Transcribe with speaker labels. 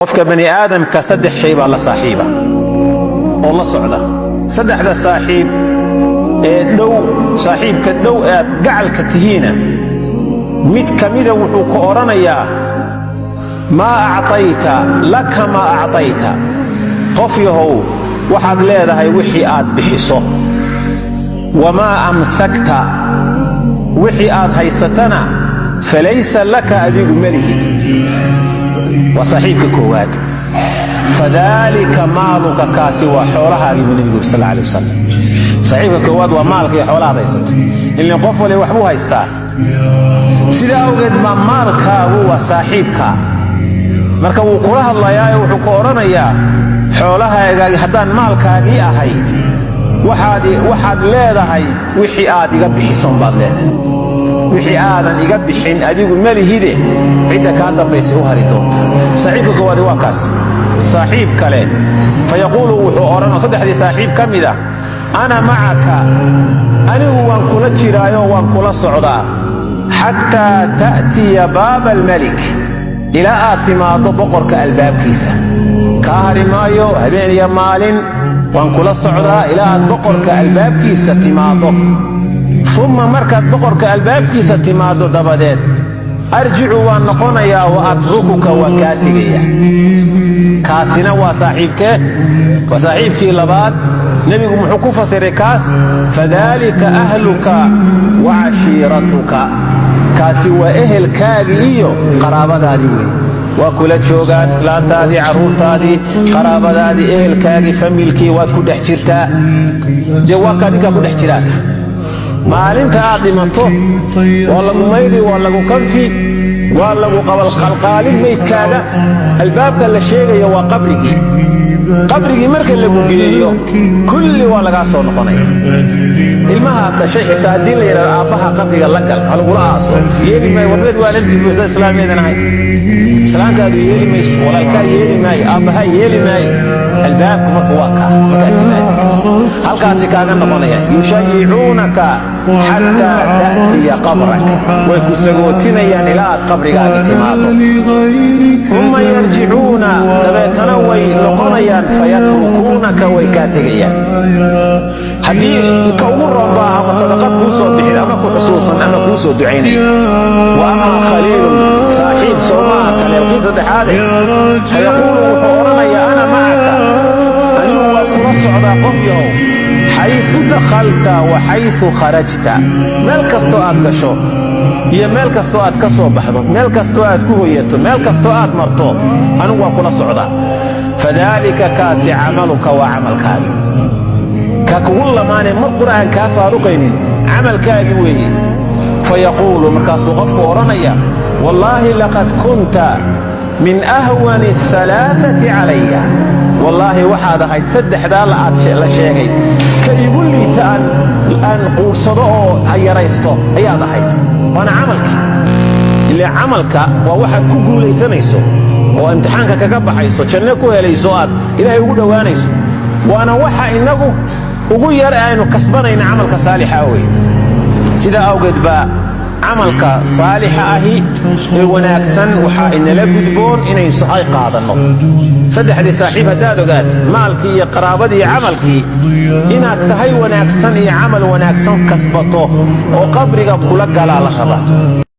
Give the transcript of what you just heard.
Speaker 1: qofka bani aadamka saddex shay baa la saaxiiba oo la socda. saddexda saaxiib ee dhow, saaxiibka dhow ee aad gacalka tihiina mid kamida wuxuu ku oranayaa maa actayta laka maa actayta, qof yahow waxaad leedahay wixii aad bixiso, wamaa amsakta wixii aad haysatana falaysa laka adigu malihid. وصاحبك كواد فذلك مالك كاسي وحولها النبي صلى الله عليه وسلم. صاحبك كواد ومالك يا حولها ضيست اللي قفوا لي وحبوها يستاهل. سيدا اوجد ما مالك هو صاحبك marka uu kula hadlayaa wuxuu ku oranayaa xoolahaaga haddaan maalkaagii ahay waxaad leedahay wixii aad iga bixisan baad leedahay, wixii aadan iga bixin adigu malihide cidda kaa dambaysa u hari doonta. saaxiibka koowaad waa kaas. saaxiib kale fayaquulu wuxuu oranaa saddexdii saaxiib ka mid ah ana macaka, anigu waan kula jiraayo waan kula socdaa xataa ta'tiya baaba almalik, ilaa aad timaado boqorka albaabkiisa. kaa hari maayo habeen iyo maalin, waan kula socdaa ilaa aad boqorka albaabkiisa timaado. ثم مركز بقرك البابكيسة تمادو دبدين أرجع ونقنيا وأتركك وكاتيجيا. كاسنا وصاحبك لباد نبي محكوفة سركاس فذلك أهلك وعشيرتك. كاسي وأهل كاجيو قرابة هذه وكل شوقات سلانتادي عروتادي قرابة هذه أهل كاجي فملكي وتكون حجرتا جواك هذيك كون حجرات. maalinta aad dhimanto waa lagu mayri, waa lagu kanfi, waa lagu qalqaalin maydkaaga. albaabka la sheegaya waa qabrigii. qabrigii marka lagu geeyo kulli waa lagaa soo noqonaya. ilmaha dhashay xitaa haddii la yidhahdo aabbaha qabriga la gal halagula aaso yeeli maayo. warreed waa lantii buuxda islaamiyadan ahay, islaantaadu yeeli mayso, walaalkaa yeeli maayo, aabbahaa yeeli maayo. albaabku marka waa kaa markaad timaadid halkaasi kaaga noqonaya. yushayicuunaka xataa ta'tiya qabrak, way ku sagootinayaan ilaa aad qabrigaaga timaado. uma yarjicuuna, dabeetana way noqonayaan fayatrukuunaka, way kaa tegayaan. haddii ka ugu roonbaa ama sadaqad kuu soo bixin ama ku xusuusan ama kuu soo ducaynaya. wa ama khaliilun, saaxiib soomaa kale kii saddexaade fayaquulu wuxuu oranayaa ana macaka, anigu waa kula socdaa qof yahow xayثu dakhalta wa xayثu kharajta, meel kastoo aad gasho iyo meel kastoo aad ka soo baxdo, meel kastoo aad ku hoyato, meel kastoo aad marto, anigu waa kula socdaa. fadalika kaasi camaluka waa camalkaagi. ka kugu lamaane mar qur'aan kaa faaruqaynin camalkaagi weeye. fayaquulu, markaasuu qofku odhanaya wallaahi laqad kunta min ahwani الثalaaثati calaya, wallaahi waxaad ahayd saddexdaa la sheegay ka igu liita aan quursado oo yaraysto ayaad ahayd. waana camalkii. ilaa camalka waa waxaad ku guulaysanayso oo imtixaanka kaga baxayso, janno ku helayso, aad ilaahay ugu dhowaanayso. waana waxa inagu ugu yar aynu kasbanayna camalka saalixa weeye. sidaa awgeed baa camalka saalixa ahi ee wanaagsan waxaa inala gudboon inaynu sahay qaadanno. saddexdii saaxiib haddaad ogaad, maalkii iyo qaraabadii iyo camalkii, inaad sahay wanaagsan iyo camal wanaagsan kasbato oo qabriga kula galaa la rabaa.